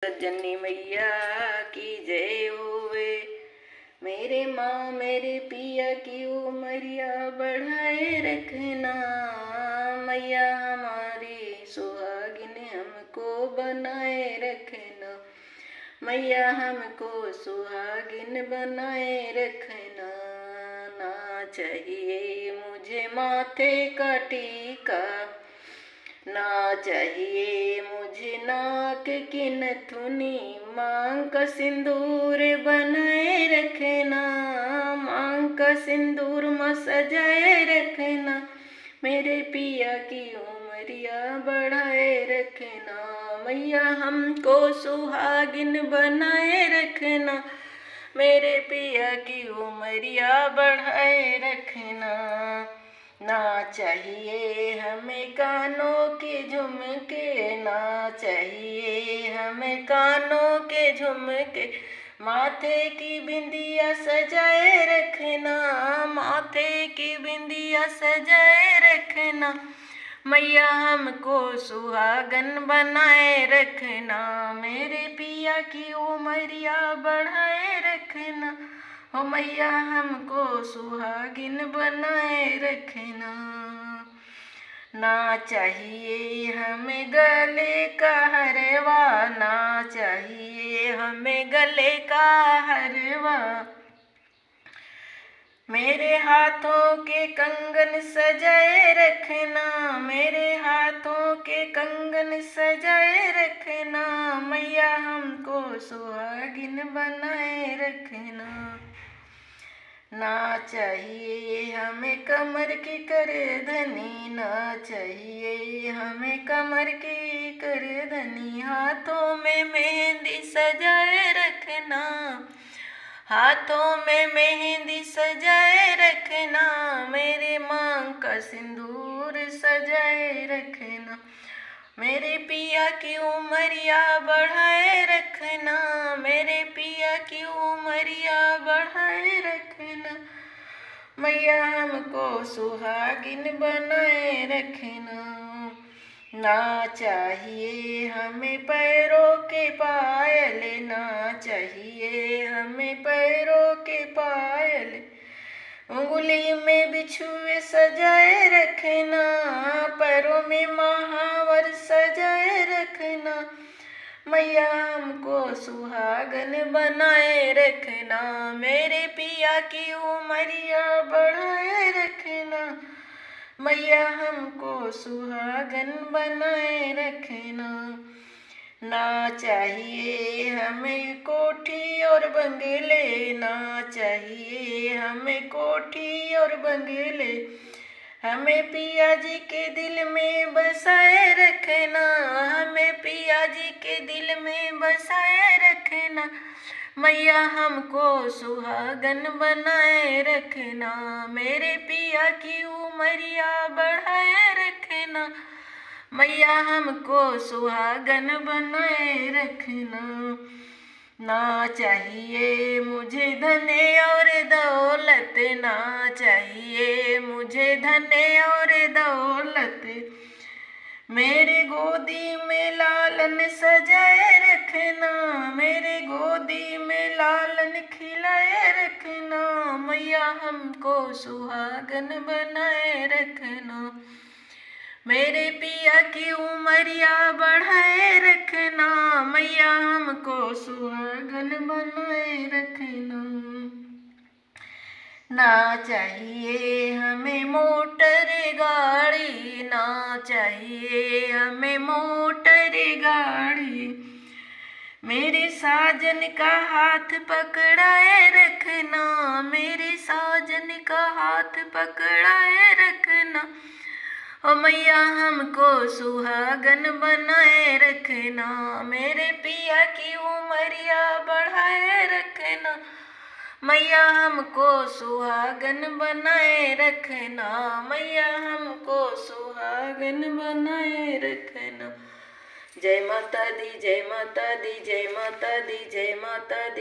जननी मैया की जय होवे। मेरे माँ मेरे पिया की उमरिया बढ़ाए रखना। मैया हमारी सुहागिन हमको बनाए रखना। मैया हमको सुहागिन बनाए रखना। ना चाहिए मुझे माथे का टीका, ना चाहिए मुझे नाक की नथुनी। मांग का सिंदूर बनाए रखना, मांग का सिंदूर में सजाए रखना। मेरे पिया की उमरिया बढ़ाए रखना। मैया हमको सुहागिन बनाए रखना। मेरे पिया की उमरिया बढ़ाए रखना। ना चाहिए हमें कानों के झुमके, ना चाहिए हमें कानों के झुमके। माथे की बिंदिया सजाए रखना, माथे की बिंदिया सजाए रखना। मैया हमको सुहागन बनाए रखना। मेरे पिया की उमरिया बढ़ाए रखना। हो मैया हमको सुहागिन बनाए रखना। ना चाहिए हमें गले का हरवा, ना चाहिए हमें गले का हरवा। मेरे हाथों के कंगन सजाए रखना, मेरे हाथों के कंगन सजाए रखना। मैया हमको सुहागिन बनाए रखना। ना चाहिए हमें कमर की करधनी, ना चाहिए हमें कमर की करधनी। हाथों में मेहंदी सजाए रखना, हाथों में मेहंदी सजाए रखना। मेरे मांग का सिंदूर सजाए रखना। मेरे पिया की उमरिया बढ़ाए रखना, मेरे पिया की उमरिया बढ़ाए रखना। मैया हमको सुहागिन बनाए रखना। ना चाहिए हमें पैरों के पायल, ना चाहिए हमें पैरों के पायल। उंगली में बिछुए सजाए रखना, पैरों में महावर सजाए रखना। मैया हमको सुहागन बनाए रखना। मेरे पिया की उमरिया बढ़ाए रखना। मैया हमको सुहागन बनाए रखना। ना चाहिए हमें कोठी और बंगले, ना चाहिए हमें कोठी और बंगले। हमें पिया जी के दिल में बसाए रखना, हमें पिया जी के दिल में बसाए रखना। मैया हमको सुहागन बनाए रखना। मेरे पिया की उमरिया बढ़ाए रखना। मैया हमको सुहागन बनाए रखना। ना चाहिए मुझे धन और दौलत, ना चाहिए मुझे धन और दौलत। मेरे गोदी में लालन सजाए रखना, मेरे गोदी में लालन खिलाए रखना। मैया हमको सुहागन बनाए रखना। मेरे पिया की उमरिया बढ़ाए रखना। मैया हमको सुहागन बनाए रखना। ना चाहिए हमें मोटर गाड़ी, ना चाहिए हमें मोटर गाड़ी। मेरे साजन का हाथ पकड़ाए रखना, मेरे साजन का हाथ पकड़ाए रखना। ओ मैया हमको सुहागन बनाए रखना। मेरे पिया की उमरिया बढ़ाए रखना। मैया हमको सुहागन बनाए रखना। मैया हमको सुहागन बनाए रखना। जय माता दी, जय माता दी, जय माता दी, जय माता दी।